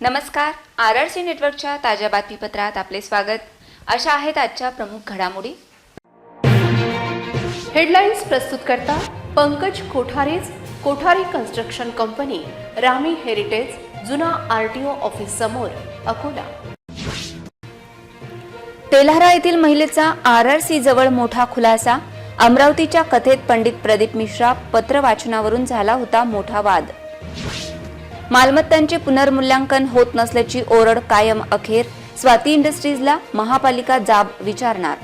नमस्कार. RRC नेटवर्कच्या ताज्या बातमीपत्रात आपले स्वागत. अशा आहेत आजच्या प्रमुख घडामोडी. हेडलाईन्स प्रस्तुत करता पंकज कोठारेज, कोठारी कन्स्ट्रक्शन कंपनी, रामी हेरिटेज, जुना RTO ऑफिस समोर, अकोला. तेल्हारा येथील महिलेचा RRC जवळ मोठा खुलासा. अमरावतीच्या कथेत पंडित प्रदीप मिश्रा पत्र वाचनावरून झाला होता मोठा वाद. मालमत्तांचे पुनर्मूल्यांकन होत नसल्याची ओरड कायम अखेर. स्वाती इंडस्ट्रीजला महापालिका जाब विचारणार.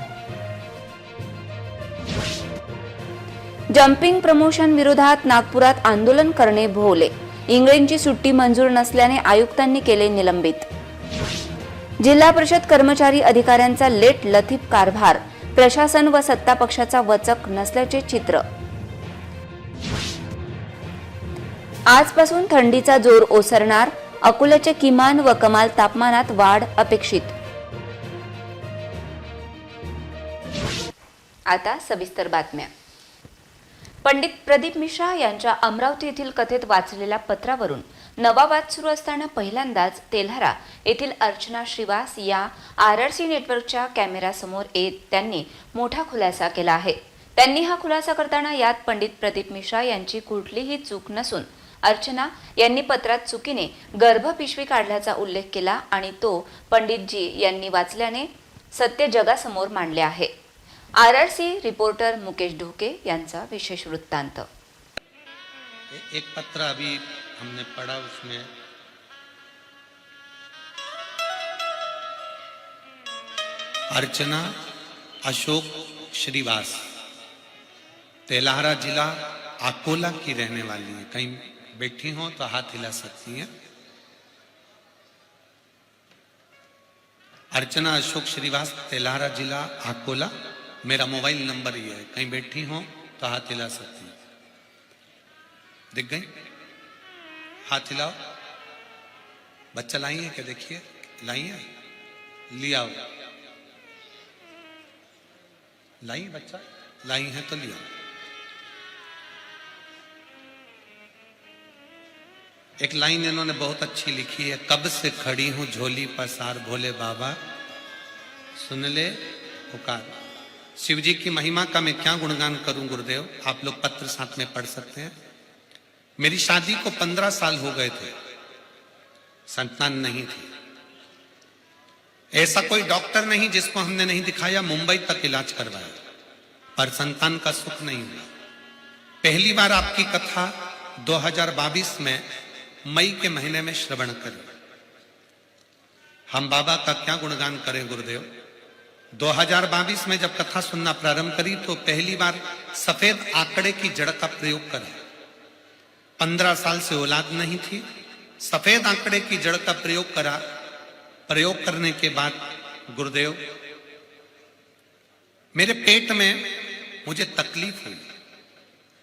जम्पिंग प्रमोशन विरोधात नागपुरात आंदोलन करणे भोवले. इंग्रजीची सुट्टी मंजूर नसल्याने आयुक्तांनी केले निलंबित. जिल्हा परिषद कर्मचारी अधिकाऱ्यांचा लेट लथीफ कारभार. प्रशासन व सत्ता पक्षाचा वचक नसल्याचे चित्र. आजपासून थंडीचा जोर ओसरणार. अकोल्याच्या किमान व कमाल तापमानात वाढ अपेक्षित. आता सविस्तर बातम्या. पंडित प्रदीप मिश्रा यांच्या अमरावती येथील कथेत वाचलेल्या पत्रावरून नवा वाद सुरू असताना पहिल्यांदाच तेल्हारा येथील अर्चना श्रीवास या RRC नेटवर्कच्या कॅमेऱ्यासमोर येत त्यांनी मोठा खुलासा केला आहे. त्यांनी हा खुलासा करताना यात पंडित प्रदीप मिश्रा यांची कुठलीही चूक नसून अर्चना यांनी पत्रात चुकीने गर्भपिशवी काढल्याचा उल्लेख केला आणि तो पंडितजी यांनी वाचल्याने सत्य जगासमोर मांडले आहे. RRC रिपोर्टर मुकेश ढोके यांचा विशेष वृत्तांत. एक पत्र अभी हमने पढ़ा, उसमें अर्चना अशोक श्रीवास तेल्हारा जिला अकोला की रहने वाली है. कहीं बैठी हो तो हाथ हिला सकती है. अर्चना अशोक श्रीवास तेल्हारा जिला अकोला. मेरा मोबाइल नंबर ये है. कहीं बैठी हो तो हाथ हिला सकती है. दिख गई? हाथ हिलाओ. बच्चा लाई है क्या? देखिए लाई है. लिया लाई बच्चा लाई है तो लिया. एक लाइन इन्होंने बहुत अच्छी लिखी है. कब से खड़ी हूं झोली पसार भोले बाबा सुन ले पुकार. शिव जी की महिमा का मैं क्या गुणगान करूं गुरुदेव. आप लोग पत्र साथ में पढ़ सकते हैं. मेरी शादी को 15 साल हो गए थे, संतान नहीं थी. ऐसा कोई डॉक्टर नहीं जिसको हमने नहीं दिखाया, मुंबई तक इलाज करवाया, पर संतान का सुख नहीं हुआ. पहली बार आपकी कथा 2022 में मई के महीने में श्रवण करें. हम बाबा का क्या गुणगान करें गुरुदेव. 2022 में जब कथा सुनना प्रारंभ करी तो पहली बार सफेद आंकड़े की जड़ का प्रयोग करा. 15 साल से औलाद नहीं थी. सफेद आंकड़े की जड़ का प्रयोग करा. प्रयोग करने के बाद गुरुदेव मेरे पेट में मुझे तकलीफ हुई.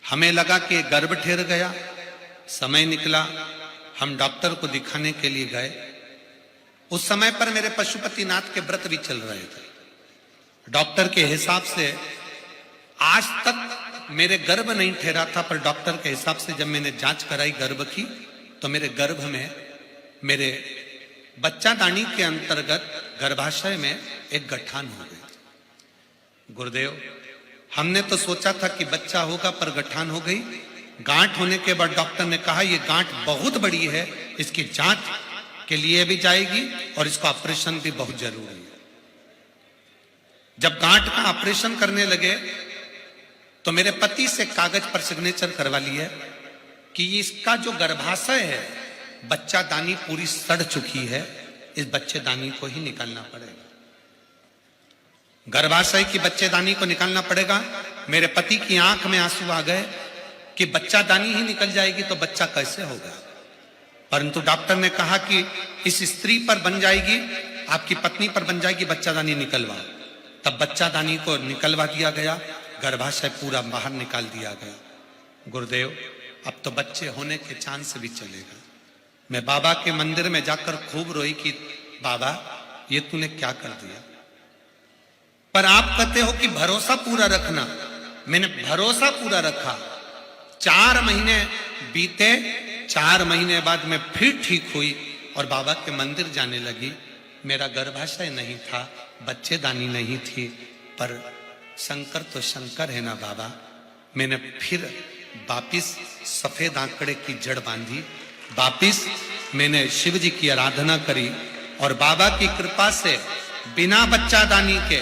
हमें लगा कि गर्भ ठहर गया. समय निकला, हम डॉक्टर को दिखाने के लिए गए. उस समय पर मेरे पशुपतिनाथ के व्रत भी चल रहे थे. डॉक्टर के हिसाब से आज तक मेरे गर्भ नहीं ठहरा था, पर डॉक्टर के हिसाब से जब मैंने जांच कराई गर्भ की तो मेरे गर्भ में मेरे बच्चादानी के अंतर्गत गर्भाशय में एक गठान हो गई. गुरुदेव हमने तो सोचा था कि बच्चा होगा, पर गठान हो गई. गांठ होने के बाद डॉक्टर ने कहा ये गांठ बहुत बड़ी है, इसकी जांच के लिए भी जाएगी और इसका ऑपरेशन भी बहुत जरूरी है. जब गांठ का ऑपरेशन करने लगे तो मेरे पति से कागज पर सिग्नेचर करवा लिए कि इसका जो गर्भाशय है, बच्चादानी पूरी सड़ चुकी है, इस बच्चेदानी को ही निकालना पड़ेगा. गर्भाशय की बच्चेदानी को निकालना पड़ेगा. मेरे पति की आंख में आंसू आ गए कि बच्चादानी ही निकल जाएगी तो बच्चा कैसे होगा. परंतु डॉक्टर ने कहा कि इस स्त्री पर बन जाएगी, आपकी पत्नी पर बन जाएगी, बच्चादानी निकलवाओ. तब बच्चादानी को निकलवा दिया गया. गर्भाशय पूरा बाहर निकाल दिया गया. गुरुदेव अब तो बच्चे होने के चांस भी चलेगा. मैं बाबा के मंदिर में जाकर खूब रोई कि बाबा ये तूने क्या कर दिया. पर आप कहते हो कि भरोसा पूरा रखना. मैंने भरोसा पूरा रखा. 4 महीने बीते, 4 महीने बाद मैं फिर ठीक हुई और बाबा के मंदिर जाने लगी। मेरा गर्भाशय नहीं था, बच्चेदानी नहीं थी, पर शंकर तो शंकर है ना बाबा। मैंने फिर वापिस सफेद आंकड़े की जड़ बांधी, वापिस मैंने शिव जी की आराधना करी और बाबा की कृपा से बिना बच्चादानी के,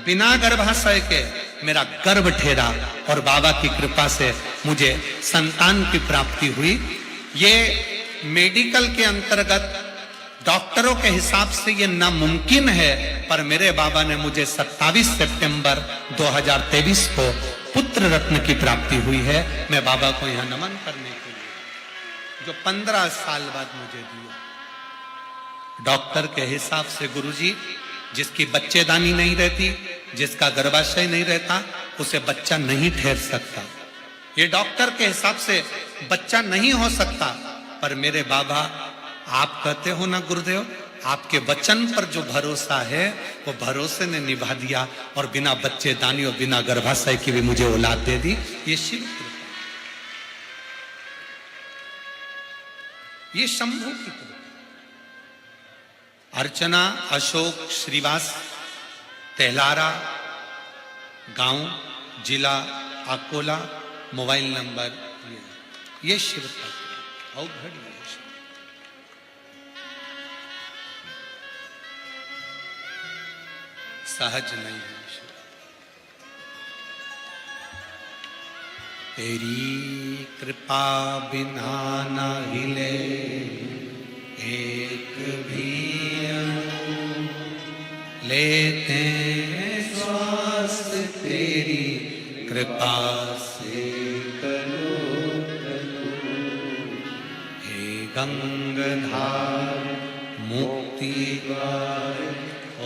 बिना गर्भाशय के मेरा गर्भ ठहरा और बाबा की कृपा से मुझे संतान की प्राप्ति हुई। ये मेडिकल के अंतर्गत डॉक्टरों के हिसाब से ये नामुमकिन है, पर मेरे बाबा ने मुझे 27 सितंबर 2023 को पुत्र रत्न की प्राप्ति हुई है। मैं बाबा को यहाँ नमन करने के लिए, जो 15 साल बाद मुझे दिया। डॉक्टर के हिसाब से गुरुजी, जिसकी बच्चेदानी नहीं रहती, जिसका गर्भाशय नहीं रहता, उसे बच्चा नहीं ठहर सकता। ये डॉक्टर के हिसाब से बच्चा नहीं हो सकता, पर मेरे बाबा, आप कहते हो ना गुरुदेव, आपके वचन पर जो भरोसा है वो भरोसे ने निभा दिया और बिना बच्चेदानी और बिना गर्भाशय की भी मुझे औलाद दे दी। ये शिव कृपा, ये शंभू की कृपा। अर्चना अशोक श्रीवास, तेलारा गांव, जिला अकोला, मोबाइल नंबर ये शिव का अवघड़ है। सहज नहीं है। तेरी कृपा बिना न हिले एक भी अणु, लेते हैं श्वास तेरी कृपा से करो करो। हे गंगाधार मुक्ति द्वार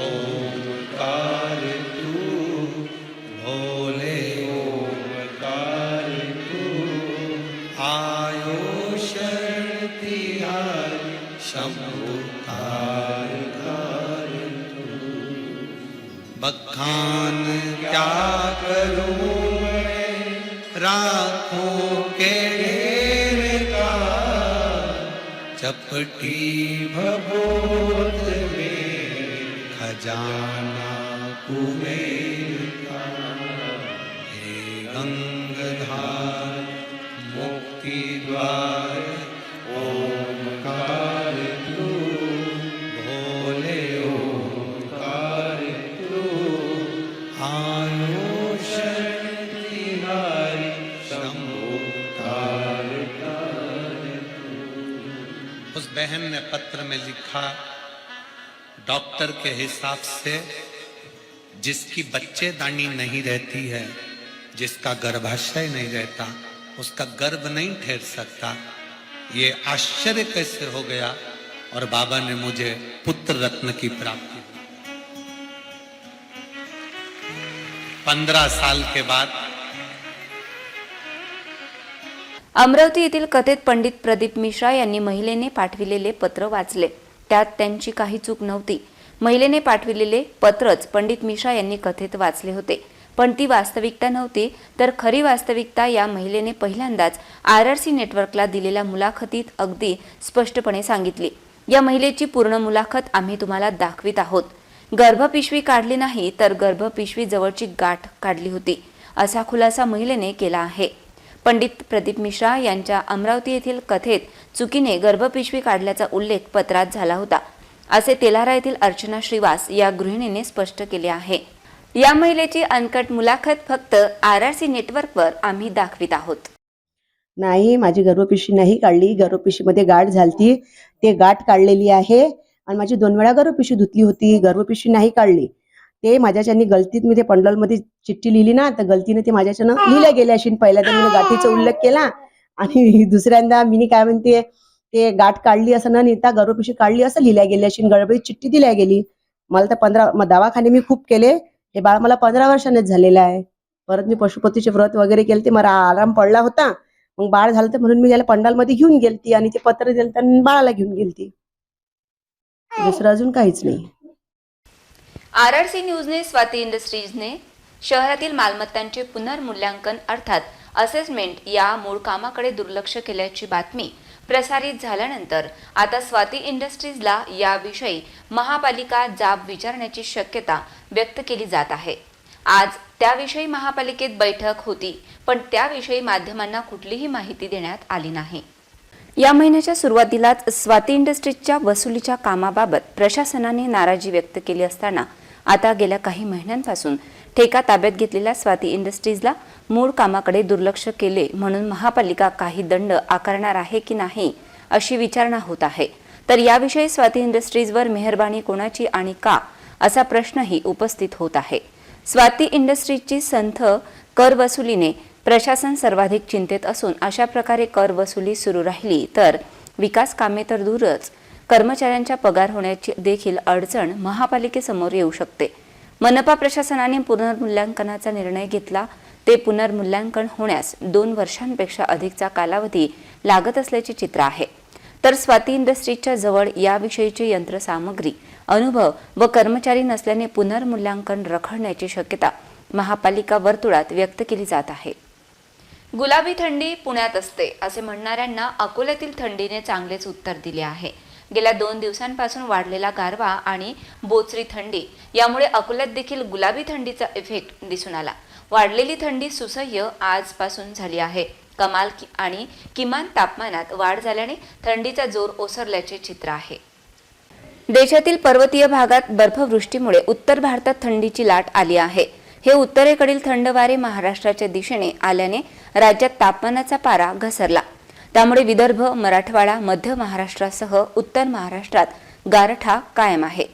ओमकार तू, भोले ओमकार तू, आयो शरण तिहारी शंभु कार कार तू। बखान क्या करूं मैं राखों के ढेर का, चपटी भभूत में खजाना कुबेर का। हे गंगाधार मुक्ति द्वार ओमकार तू, भोले ओमकार तू, आयो शरण तिहारी शंभु कार कार तू। उस बहन ने पत्र में लिखा, डॉक्टर के हिसाब से जिसकी बच्चेदानी नहीं रहती है, जिसका गर्भाशय नहीं रहता, उसका गर्भ नहीं ठहर सकता। ये आश्चर्य कैसे हो गया, और बाबा ने मुझे पुत्र रत्न की प्राप्ति हुई। 15 साल के बाद अमरावती येथील कथेत पंडित प्रदीप मिश्रा यांनी महिलेने पाठविलेले पत्र वाचले। त्यात त्यांची काही चूक नव्हती। महिलेने पाठविलेले पत्रच पंडित मिश्रा यांनी कथेत वाचले होते, पण ती वास्तविकता नव्हती, तर खरी वास्तविकता या महिलेने पहिल्यांदाच RRC नेटवर्कला दिलेल्या मुलाखतीत अगदी स्पष्टपणे सांगितली। या महिलेची पूर्ण मुलाखत आम्ही तुम्हाला दाखवित आहोत। गर्भपिशवी काढली नाही, तर गर्भपिशवी जवळची गाठ काढली होती, असा खुलासा महिलेने केला आहे। पंडित प्रदीप मिश्रा यांच्या अमरावती येथील कथेत चुकीने गर्भपिशवी काढल्याचा उल्लेख पत्रात झाला होता, असे तेलारा येथील अर्चना श्रीवास या गृहिणीने स्पष्ट केले आहे। या महिलेची अनकट मुलाखत फक्त RRC नेटवर्कवर आम्ही दाखवित आहोत। नाही, माझी गर्भपिशवी नाही काढली, गर्भपिशवीमध्ये गाठ झालती, ते गाठ काढलेली आहे आणि माझी 2 वेळा गर्भपिशवी धुतली होती, गर्भपिशवी नाही काढली। ते माझ्याच्यानी गलतीत मी ते पंडलमध्ये चिठ्ठी लिहिली ना, तर गलतीने ते माझ्याच्यानं लिहिल्या गेल्या अशी। पहिल्यांदा मी गाठीचा उल्लेख केला आणि दुसऱ्यांदा मी काय म्हणते ते गाठ काढली असं न लिहिता गर्भपिशवी काढली असं लिहिल्या गेल्या अशी, गर्भपिशवी चिठ्ठी दिल्या गेली। मला तर 15 दवाखाने मी खूप केले, हे बाळ मला 15 वर्षांनीच झालेलं आहे। परत मी पशुपतीचे व्रत वगैरे केले, ते मला आराम पडला होता, मग बाळ झालं तर म्हणून मी त्याला पंडालमध्ये घेऊन गेलती आणि ते पत्र दिलं तर बाळाला घेऊन गेलती, दुसरं अजून काहीच नाही। RRC न्यूजने स्वाती इंडस्ट्रीजने शहरातील मालमत्तांचे पुनर्मूल्यांकन अर्थात असेसमेंट या मूळ कामाकडे दुर्लक्ष केल्याची बातमी प्रसारित झाल्यानंतर आता स्वाती इंडस्ट्रीजला याविषयी महापालिका जाब विचारण्याची शक्यता व्यक्त केली जात आहे. आज त्याविषयी महापालिकेत बैठक होती, पण त्याविषयी माध्यमांना कुठलीही माहिती देण्यात आली नाही. या महिन्याच्या सुरुवातीलाच स्वाती इंडस्ट्रीजच्या वसुलीच्या कामाबाबत प्रशासनाने नाराजी व्यक्त केली असताना आता गेल्या काही महिन्यांपासून ठेका ताब्यात घेतलेल्या स्वाती इंडस्ट्रीजला मूळ कामाकडे दुर्लक्ष केले म्हणून महापालिका काही दंड आकारणार आहे की नाही अशी विचारणा होत आहे. तर याविषयी स्वाती इंडस्ट्रीजवर मेहरबानी कोणाची आणि का असा प्रश्नही उपस्थित होत आहे. स्वाती इंडस्ट्रीजची संथ कर वसुलीने प्रशासन सर्वाधिक चिंतेत असून अशा प्रकारे कर वसुली सुरू राहिली तर विकास कामे तर दूरच कर्मचाऱ्यांच्या पगार होण्याची देखील अडचण महापालिकेसमोर येऊ शकते. मनपा प्रशासनाने पुनर्मूल्यांकनाचा निर्णय घेतला. ते पुनर्मूल्यांकन होण्यास 2 वर्षांपेक्षा अधिकचा कालावधी लागत असल्याचे चित्र आहे. तर स्वाती इंडस्ट्रीजच्या जवळ याविषयीची यंत्रसामग्री, अनुभव व कर्मचारी नसल्याने पुनर्मूल्यांकन रखडण्याची शक्यता महापालिका वर्तुळात व्यक्त केली जात आहे. गुलाबी थंडी पुण्यात असते असे म्हणणाऱ्यांना अकोल्यातील थंडीने चांगलेच उत्तर दिले आहे. गेल्या 2 दिवसांपासून वाढलेला गारवा आणि बोचरी थंडी यामुळे अकोल्यात देखील गुलाबी थंडीचा इफेक्ट दिसून आला. वाढलेली थंडी सुसह्य आजपासून झाली आहे. कमाल आणि किमान तापमानात वाढ झाल्याने थंडीचा जोर ओसरल्याचे चित्र आहे. देशातील पर्वतीय भागात बर्फवृष्टीमुळे उत्तर भारतात थंडीची लाट आली आहे. हे उत्तरेकडील थंड वारे महाराष्ट्राच्या दिशेने आल्याने राज्यात तापमानाचा पारा घसरला. त्यामुळे विदर्भ, मराठवाडा, मध्य महाराष्ट्रासह उत्तर महाराष्ट्रात गारठा कायम आहे.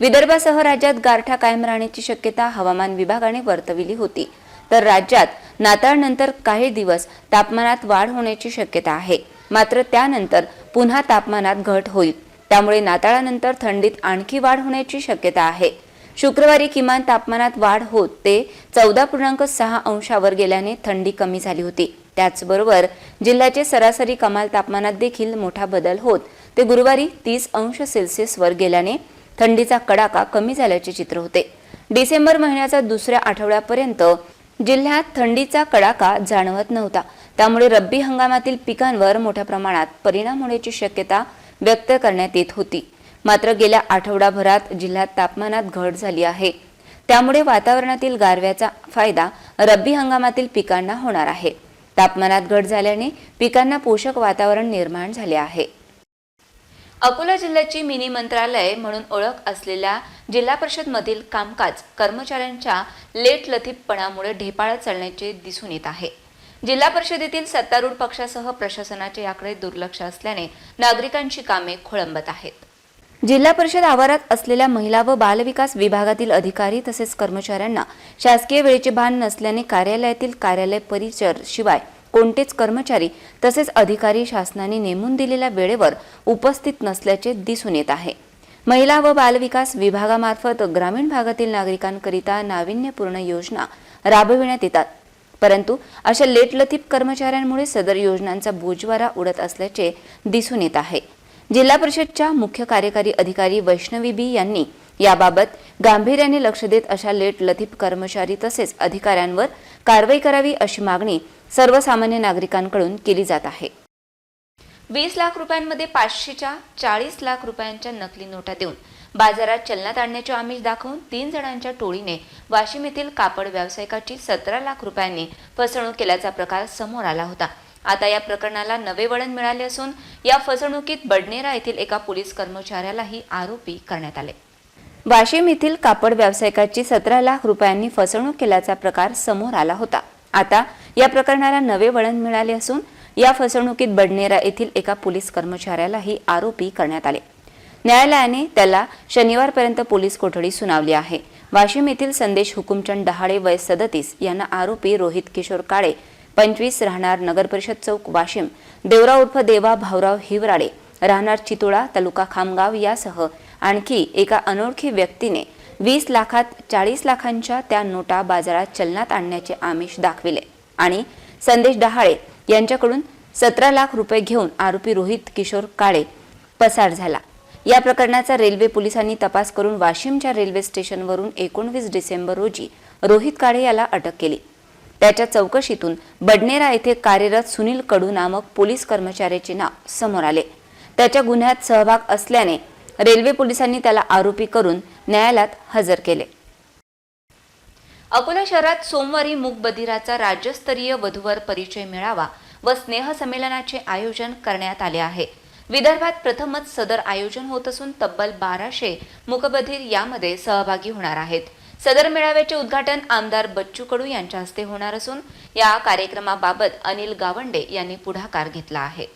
विदर्भासह राज्यात गारठा कायम राहण्याची शक्यता हवामान विभागाने वर्तविली होती. तर राज्यात नाताळनंतर काही दिवस तापमानात वाढ होण्याची शक्यता आहे. मात्र त्यानंतर पुन्हा तापमानात घट होईल. त्यामुळे नाताळानंतर थंडीत आणखी वाढ होण्याची शक्यता आहे. शुक्रवारी किमान तापमानात वाढ होत ते 14.6 अंशावर गेल्याने थंडी कमी झाली होती. त्याचबरोबर जिल्ह्याचे सरासरी कमाल तापमानात देखील मोठा बदल होत ते गुरुवारी 30 अंश सेल्सिअसवर गेल्याने थंडीचा कडाका कमी झाल्याचे चित्र होते. डिसेंबर महिन्याच्या दुसऱ्या आठवड्यापर्यंत जिल्ह्यात थंडीचा कडाका जाणवत नव्हता. त्यामुळे रब्बी हंगामातील पिकांवर मोठ्या प्रमाणात परिणाम होण्याची शक्यता व्यक्त करण्यात येत होती. मात्र गेल्या आठवडाभरात जिल्ह्यात तापमानात घट झाली आहे. त्यामुळे वातावरणातील गारव्याचा फायदा रब्बी हंगामातील पिकांना होणार आहे. तापमानात घट झाल्याने पिकांना पोषक वातावरण निर्माण झाले आहे. अकोला जिल्ह्याची मिनी मंत्रालय म्हणून ओळख असलेल्या जिल्हा परिषदमधील कामकाज कर्मचाऱ्यांच्या लेटलतीफपणामुळे ढेपाळत चालण्याचे दिसून येत आहे. जिल्हा परिषदेतील सत्तारूढ पक्षासह प्रशासनाचे याकडे दुर्लक्ष असल्याने नागरिकांची कामे खोळंबत आहेत. जिल्हा परिषद आवारात असलेल्या महिला व बालविकास विभागातील अधिकारी तसेच कर्मचाऱ्यांना शासकीय वेळेचे भान नसल्याने कार्यालयातील कार्यालय परिचर शिवाय कोणतेच कर्मचारी तसेच अधिकारी शासनाने नेमून दिलेल्या वेळेवर उपस्थित नसल्याचे दिसून येत आहे. महिला व बालविकास विभागामार्फत ग्रामीण भागातील नागरिकांकरिता नाविन्यपूर्ण योजना राबविण्यात येतात. परंतु अशा लेटलतीफ कर्मचाऱ्यांमुळे सदर योजनांचा बोजवारा उडत असल्याचे दिसून येत आहे. जिल्हा परिषदच्या मुख्य कार्यकारी अधिकारी वैष्णवी बी यांनी याबाबत गांभीर्याने लक्ष देत अशा लेटलतीफ कर्मचारी तसेच अधिकाऱ्यांवर कारवाई करावी अशी मागणी सर्वसामान्य नागरिकांकडून केली जात आहे. 20 लाख रुपयांमध्ये 500च्या 40 लाख रुपयांच्या नकली नोटा देऊन बाजारात चलनात आणण्याचे आमिष दाखवून 3 जणांच्या टोळीने वाशिम येथील कापड व्यावसायिकाची 17 लाख रुपयांनी फसवणूक केल्याचा प्रकार समोर आला होता. आता या प्रकरणाला नवे वळण मिळाले असून या फसवणुकीत बडनेरा येथील एका पोलीस कर्मचाऱ्यालाही आरोपी करण्यात आले. वाशिम येथील कापड व्यावसायिकाची 17 लाख रुपयांनी फसवणूक केल्याचा प्रकार समोर आला होता. आता या प्रकरणाला नवे वळण मिळाले असून या फसवणुकीत बडनेरा येथील एका पोलीस कर्मचाऱ्यालाही आरोपी करण्यात आले. न्यायालयाने त्याला शनिवारपर्यंत पोलीस कोठडी सुनावली आहे. वाशिम येथील संदेश हुकुमचंद डहाळे वय 37 यांना आरोपी रोहित किशोर काळे 25 राहणार नगर परिषद चौक वाशिम, देवराव उर्फ देवा भाऊराव हिवराडे राहणार चितोळा तालुका खामगाव यासह आणखी एका अनोळखी व्यक्तीने 20 लाखात 40 लाखांच्या त्या नोटा बाजारात चलनात आणण्याचे आमिष दाखविले आणि संदेश डहाळे यांच्याकडून 17 लाख रुपये घेऊन आरोपी रोहित किशोर काळे पसार झाला. या प्रकरणाचा रेल्वे पोलिसांनी तपास करून वाशिमच्या रेल्वे स्टेशनवरून 19 डिसेंबर रोजी रोहित काळे याला अटक केली. त्याच्या चौकशीतून बडनेरा येथे कार्यरत सुनील कडू नामक पोलीस कर्मचाऱ्याचे नाव समोर आले। त्याच्या गुन्ह्यात सहभाग असल्याने रेल्वे पोलिसांनी त्याला आरोपी करून न्यायालयात हजर केले। अकोला शहरात सोमवारी मूक बधिराचा राज्यस्तरीय वधूवर परिचय मेळावा व स्नेहसंमेलनाचे आयोजन करण्यात आले आहे। विदर्भात प्रथमच सदर आयोजन होत असून तब्बल 1200 मूकबधीर यामध्ये सहभागी होणार आहेत। सदर मेळाव्याचे उद्घाटन आमदार बच्चू कडू यांच्या हस्ते होणार असून या कार्यक्रमाबाबत अनिल गावंडे यांनी पुढाकार घेतला आहे।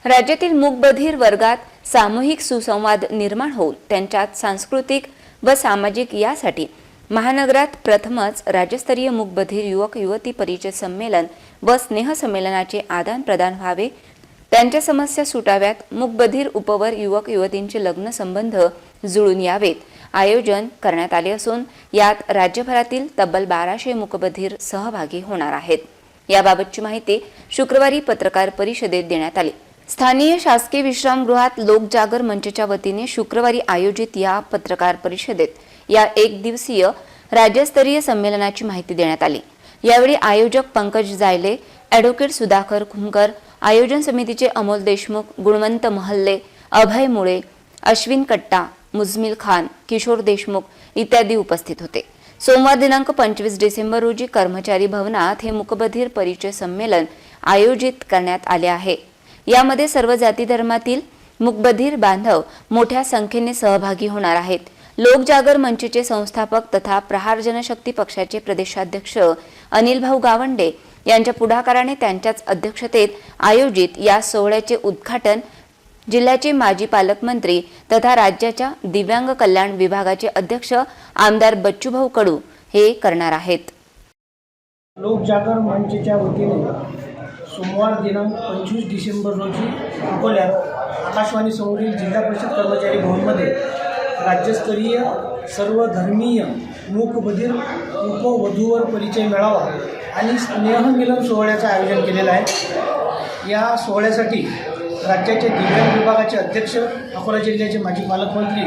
राज्यातील मूकबधीर वर्गात सामूहिक सुसंवाद निर्माण होऊन त्यांच्यात सांस्कृतिक व सामाजिक यासाठी महानगरात प्रथमच राज्यस्तरीय मूकबधीर युवक युवती परिचय संमेलन व स्नेहसंमेलनाचे आदान प्रदान व्हावे, त्यांच्या समस्या सुटाव्यात, मूकबधीर उपवर युवक युवतींचे लग्न संबंध जुळून यावेत आयोजन करण्यात आले असून यात राज्यभरातील तब्बल 1200 मूकबधीर सहभागी होणार आहेत। याबाबतची माहिती शुक्रवारी पत्रकार परिषदेत देण्यात आली। स्थानीय शासकीय विश्रामगृहात लोकजागर मंचच्या वतीने शुक्रवारी आयोजित या पत्रकार परिषदेत या एक दिवसीय राज्यस्तरीय संमेलनाची माहिती देण्यात आली। यावेळी आयोजक पंकज जायले, ॲडव्होकेट सुधाकर खुमकर, आयोजन समितीचे अमोल देशमुख, गुणवंत महल्ले, अभय मुळे, अश्विन कट्टा, मुजमिल खान, किशोर देशमुख इत्यादी उपस्थित होते। सोमवार दिनांक 25 डिसेंबर रोजी कर्मचारी भवनात हे मूकबधीर परिचय संमेलन आयोजित करण्यात आले आहे। यामध्ये सर्व जाती धर्मातील मूकबधीर बांधव मोठ्या संख्येने सहभागी होणार आहेत। लोकजागर मंचचे संस्थापक तथा प्रहार जनशक्ती पक्षाचे प्रदेशाध्यक्ष अनिल भाऊ गावंडे यांच्या पुढाकाराने त्यांच्याच अध्यक्षतेत आयोजित या सोहळ्याचे उद्घाटन जिल्ह्याचे माजी पालकमंत्री तथा राज्याच्या दिव्यांग कल्याण विभागाचे अध्यक्ष आमदार बच्चूभाऊ कडू हे करणार आहेत। लोकजागर मंचच्या वतीने सोमवार दिनांक 25 डिसेंबर रोजी अकोल्यात आकाशवाणी समोरील जिल्हा परिषद कर्मचारी भवनमध्ये राज्यस्तरीय सर्वधर्मीय मूकबधीर उपवधूवर परिचय मेळावा आणि स्नेहमिलन सोहळ्याचं आयोजन केलेलं आहे। या सोहळ्यासाठी राज्याचे दिव्यांग विभागाचे अध्यक्ष अकोला जिल्ह्याचे माजी पालकमंत्री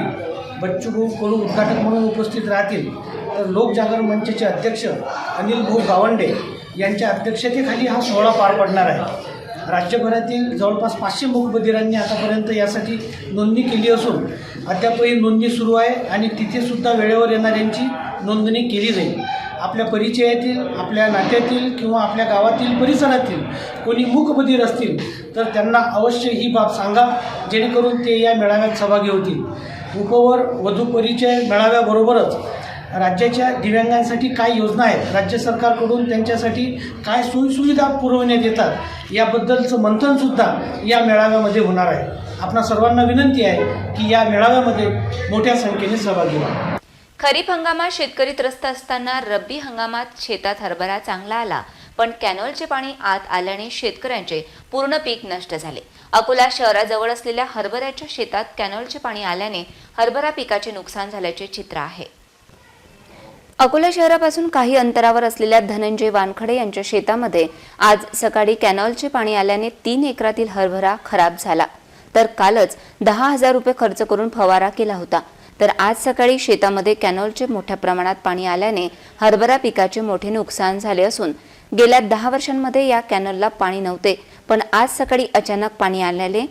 बच्चूभाऊ कडू उद्घाटक म्हणून उपस्थित राहतील, तर लोकजागर मंचचे अध्यक्ष अनिल भाऊ गावंडे यांच्या अध्यक्षतेखाली हा सोहळा पार पडणार आहे। राज्यभरातील जवळपास 500 मूकबधिरांनी आतापर्यंत यासाठी नोंदणी केली असून अद्यापही नोंदणी सुरू आहे आणि तिथेसुद्धा वेळेवर येणाऱ्यांची नोंदणी केली जाईल। आपल्या परिचयातील, आपल्या नात्यातील किंवा आपल्या गावातील परिसरातील कोणी मूकबधीर असतील तर त्यांना अवश्य ही बाब सांगा, जेणेकरून ते या मेळाव्यात सहभागी होतील। उपवर वधू परिचय मेळाव्याबरोबरच राज्याच्या दिव्यांगांसाठी काय योजना आहेत, राज्य सरकारकडून त्यांच्यासाठी काय सोयीसुविधा पुरवण्यात येतात याबद्दलचं मंथनसुद्धा या मेळाव्यामध्ये होणार आहे। आपणा सर्वांना विनंती आहे की या मेळाव्यामध्ये मोठ्या संख्येने सहभागी व्हा। खरीप हंगामात शेतकरी त्रस्त असताना रब्बी हंगामात शेतात हरभरा चांगला आला, पण कॅनॉलचे पाणी आत आल्याने शेतकऱ्यांचे पूर्ण पीक नष्ट झाले। अकोला शहराजवळ असलेल्या हरभऱ्याच्या शेतात कॅनॉलचे पाणी आल्याने हरभरा पिकाचे नुकसान झाल्याचे चित्र आहे। अकोला शहरापासून काही अंतरावर असलेल्या धनंजय वानखडे यांच्या शेतामध्ये आज सकाळी कॅनॉलचे पाणी आल्याने 3 एकरातील हरभरा खराब झाला, तर कालच 10,000 रुपये खर्च करून फवारा केला होता, तर आज सकाळी शेतामध्ये कॅनॉलचे मोठ्या प्रमाणात पाणी आल्याने हरभरा पिकाचे मोठे नुकसान झाले असून गेल्या 10 वर्षांमध्ये या कॅनॉलला पाणी नव्हते, पण आज सकाळी अचानक पाणी आल्याने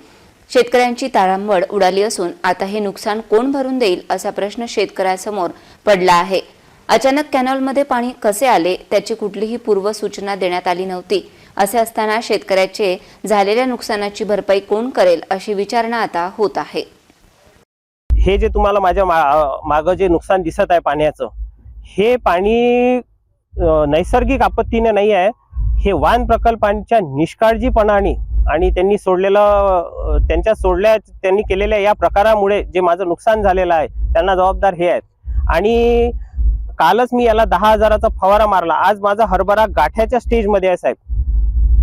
शेतकऱ्यांची तारांबळ उडाली असून आता हे नुकसान कोण भरून देईल असा प्रश्न शेतकऱ्यांसमोर पडला आहे। अचानक कॅनॉलमध्ये पाणी कसे आले त्याची कुठलीही पूर्वसूचना देण्यात आली नव्हती। असे असताना शेतकऱ्याचे झालेल्या नुकसानाची भरपाई कोण करेल अशी विचारणा आता होत आहे। हे जे तुम्हाला माझ्या मागं जे नुकसान दिसत आहे पाण्याचं, हे पाणी नैसर्गिक आपत्तीने नाही आहे, हे वान प्रकल्पांच्या निष्काळजीपणाने आणि त्यांनी त्यांनी केलेल्या या प्रकारामुळे जे माझं नुकसान झालेलं आहे त्यांना जबाबदार हे आहेत। आणि कालच मी याला 10,000चा फवारा मारला, आज माझा हरभरा गाठ्याच्या स्टेजमध्ये आहे साहेब।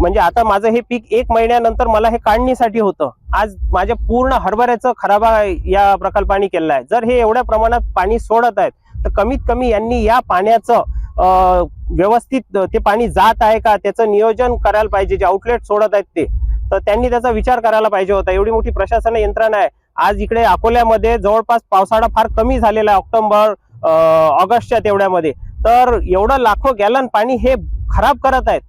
म्हणजे आता माझं हे पीक 1 महिन्यानंतर मला हे काढणीसाठी होतं, आज माझ्या पूर्ण हरभऱ्याचं खराबा या प्रकल्पाने केलेला आहे। जर हे एवढ्या प्रमाणात पाणी सोडत आहेत तर कमीत कमी यांनी या पाण्याचं व्यवस्थित ते पाणी जात आहे का त्याचं नियोजन करायला पाहिजे। जे आउटलेट सोडत आहेत ते, तर त्यांनी त्याचा विचार करायला पाहिजे होता। एवढी मोठी प्रशासन यंत्रणा आहे, आज इकडे अकोल्यामध्ये जवळपास पावसाळा फार कमी झालेला आहे। ऑक्टोबर ऑगस्टच्या तेवढ्यामध्ये, तर एवढं लाखो गॅलन पाणी हे खराब करत आहेत.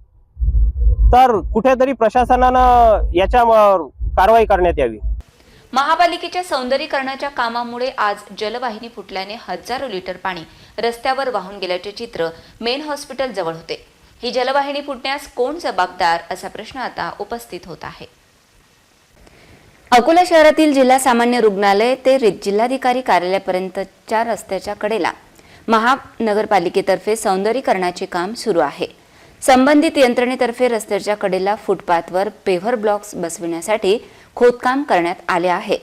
तर कुठेतरी प्रशासनानं याच्यावर कारवाई करण्यात यावी. महापालिकेच्या सौंदर्यीकरणाच्या कामामुळे आज जलवाहिनी फुटल्याने हजारो लिटर पाणी रस्त्यावर वाहून गेल्याचे चित्र मेन हॉस्पिटल जवळ होते. ही जलवाहिनी फुटण्यास कोण जबाबदार असा प्रश्न आता उपस्थित होत आहे. अकोला शहरातील जिल्हा सामान्य रुग्णालय ते जिल्हाधिकारी कार्यालयापर्यंतच्या रस्त्याच्या कडेला महानगरपालिकेतर्फे सौंदर्यीकरणाचे काम सुरू आहे. संबंधित यंत्रणेतर्फे रस्त्याच्या कडेला फुटपाथवर पेव्हर ब्लॉक्स बसविण्यासाठी खोदकाम करण्यात आले आहे.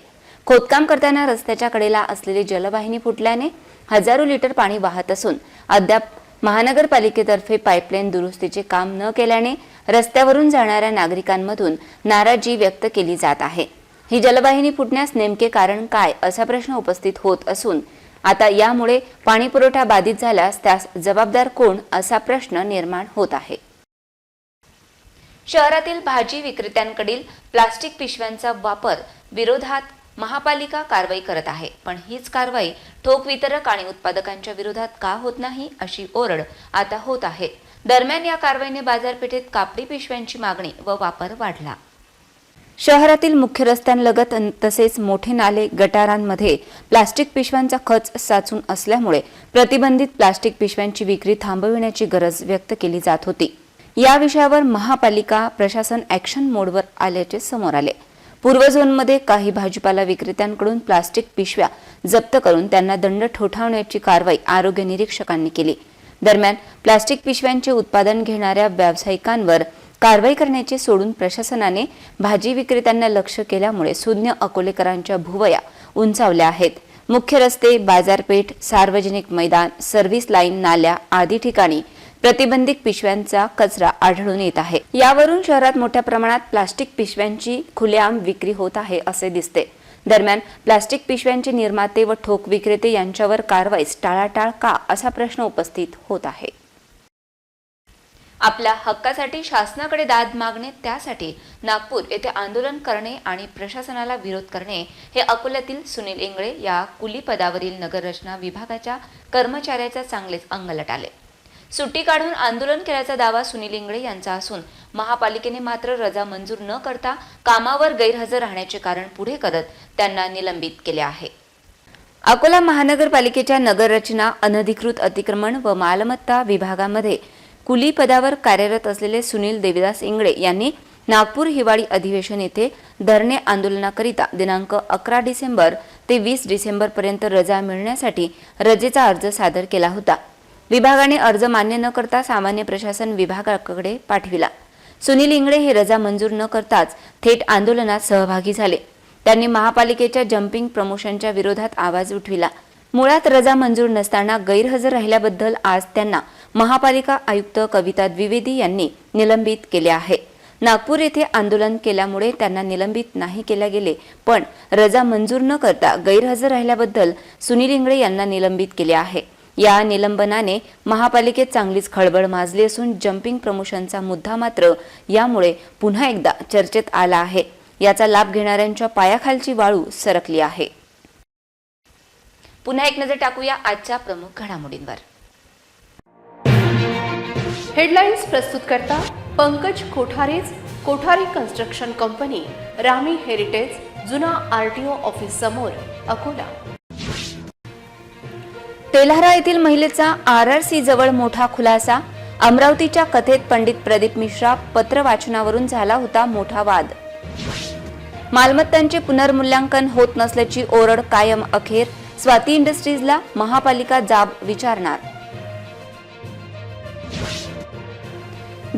खोदकाम करताना रस्त्याच्या कडेला असलेली जलवाहिनी फुटल्याने हजारो लिटर पाणी वाहत असून अद्याप महानगरपालिकेतर्फे पाईपलाईन दुरुस्तीचे काम न केल्याने रस्त्यावरून जाणाऱ्या नागरिकांमधून नाराजी व्यक्त केली जात आहे. ही जलवाहिनी फुटण्यास नेमके कारण काय असा प्रश्न उपस्थित होत असून आता यामुळे पाणीपुरवठा बाधित झाल्यास त्यास जबाबदार कोण असा प्रश्न निर्माण होत आहे. शहरातील भाजी विक्रेत्यांकडील प्लास्टिक पिशव्यांचा वापर विरोधात महापालिका कारवाई करत आहे, पण हीच कारवाई ठोक वितरक आणि उत्पादकांच्या विरोधात का होत नाही अशी ओरड आता होत आहे. दरम्यान या कारवाईने बाजारपेठेत कापडी पिशव्यांची मागणी व वापर वाढला. शहरातील मुख्य रस्त्यांलगत तसेच मोठे नाले गटारांमध्ये प्लास्टिक पिशव्यांचा खच साचून असल्यामुळे प्रतिबंधित प्लास्टिक पिशव्यांची विक्री थांबविण्याची गरज व्यक्त केली जात होती. या विषयावर महापालिका प्रशासन ॲक्शन मोडवर आल्याचे समोर आले. पूर्व झोनमध्ये काही भाजीपाला विक्रेत्यांकडून प्लास्टिक पिशव्या जप्त करून त्यांना दंड ठोठावण्याची कारवाई आरोग्य निरीक्षकांनी केली. दरम्यान प्लास्टिक पिशव्यांचे उत्पादन घेणाऱ्या व्यावसायिकांवर कारवाई करण्याचे सोडून प्रशासनाने भाजी विक्रेत्यांना लक्ष केल्यामुळे सुज्ञ अकोलेकरांच्या भुवया उंचावल्या आहेत. मुख्य रस्ते, बाजारपेठ, सार्वजनिक मैदान, सर्व्हिस लाईन, नाल्या आदी ठिकाणी प्रतिबंधित पिशव्यांचा कचरा आढळून येत आहे. यावरून शहरात मोठ्या प्रमाणात प्लास्टिक पिशव्यांची खुलेआम विक्री होत आहे असे दिसते. दरम्यान प्लास्टिक पिशव्यांचे निर्माते व ठोक विक्रेते यांच्यावर कारवाईस टाळाटाळ का असा प्रश्न उपस्थित होत आहे. आपल्या हक्कासाठी शासनाकडे दाद मागणे, त्यासाठी नागपूर येथे आंदोलन करणे आणि प्रशासनाला विरोध करणे हे अकोल्यातील सुनील इंगळे या कुली पदावरील नगररचना विभागाच्या कर्मचाऱ्याचा चांगलेच अंगलट आले. सुट्टी काढून आंदोलन केल्याचा दावा सुनील इंगळे यांचा असून महापालिकेने मात्र रजा मंजूर न करता कामावर गैरहजर राहण्याचे कारण पुढे करत त्यांना निलंबित केले आहे. अकोला महानगरपालिकेच्या नगररचना, अनधिकृत अतिक्रमण व मालमत्ता विभागामध्ये कुली पदावर कार्यरत असलेले सुनील देविदास इंगळे यांनी नागपूर हिवाळी अधिवेशन येथे धरणे आंदोलनाकरिता दिनांक 11 डिसेंबर ते 20 डिसेंबरपर्यंत रजा मिळण्यासाठी रजेचा अर्ज सादर केला होता. विभागाने अर्ज मान्य न करता सामान्य प्रशासन विभागाकडे पाठविला. सुनील इंगळे हे रजा मंजूर न करताच थेट आंदोलनात सहभागी झाले. त्यांनी महापालिकेच्या जम्पिंग प्रमोशनच्या विरोधात आवाज उठविला. मुळात रजा मंजूर नसताना गैरहजर राहिल्याबद्दल आज त्यांना महापालिका आयुक्त कविता द्विवेदी यांनी निलंबित केले आहे. नागपूर येथे आंदोलन केल्यामुळे त्यांना निलंबित नाही केले गेले, पण रजा मंजूर न करता गैरहजर राहिल्याबद्दल सुनील इंगळे यांना निलंबित केले आहे. या निलंबनाने महापालिकेत चांगलीच खळबळ माजली असून जम्पिंग प्रमोशनचा मुद्दा मात्र यामुळे पुन्हा एकदा चर्चेत आला आहे. याचा लाभ घेणाऱ्यांच्या पायाखालची वाळू सरकली आहे. पुन्हा एक नजर टाकूया आजच्या प्रमुख घडामोडींवर. हेडलाईन्स प्रस्तुत करता पंकज कोठारेज, कोठारी कन्स्ट्रक्शन कंपनी, रामी हेरिटेज, जुना आरटीओ ऑफिस समोर, अकोला. तेल्हारा येथील महिलेचा RRC जवळ मोठा खुलासा. अमरावतीच्या कथेत पंडित प्रदीप मिश्रा पत्र वाचनावरून झाला होता मोठा वाद. मालमत्तांचे पुनर्मूल्यांकन होत नसल्याची ओरड कायम अखेर. स्वाती इंडस्ट्रीजला महापालिका जाब विचारणार.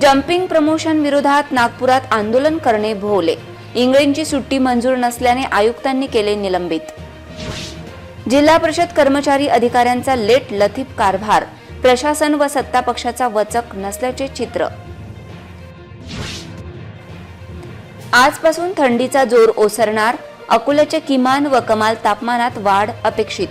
जम्पिंग प्रमोशन विरोधात नागपुरात आंदोलन करणे भोवले. इंगळेंची सुट्टी मंजूर नसल्याने आयुक्तांनी केले निलंबित. जिल्हा परिषद कर्मचारी अधिकाऱ्यांचा लेट लथीफ कारभार. प्रशासन व सत्ता पक्षाचा वचक नसल्याचे चित्र. आजपासून थंडीचा जोर ओसरणार. अकोल्याच्या किमान व कमाल तापमानात वाढ अपेक्षित.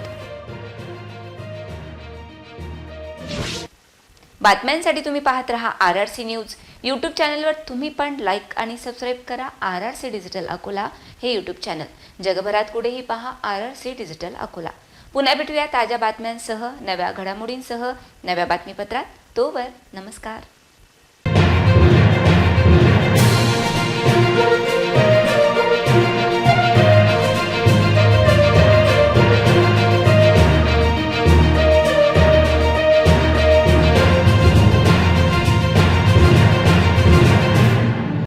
बातम्यांसाठी तुम्ही पाहत रहा RRC न्यूज. यूट्यूब चॅनलवर तुम्ही पण लाईक आणि सबस्क्राईब करा RRC डिजिटल अकोला हे यूट्यूब चॅनल. जगभरात कुठेही पहा RRC डिजिटल अकोला. पुन्हा भेटूया ताज्या बातम्यांसह, नव्या घडामोडींसह, नव्या बातमीपत्रात. तोवर नमस्कार.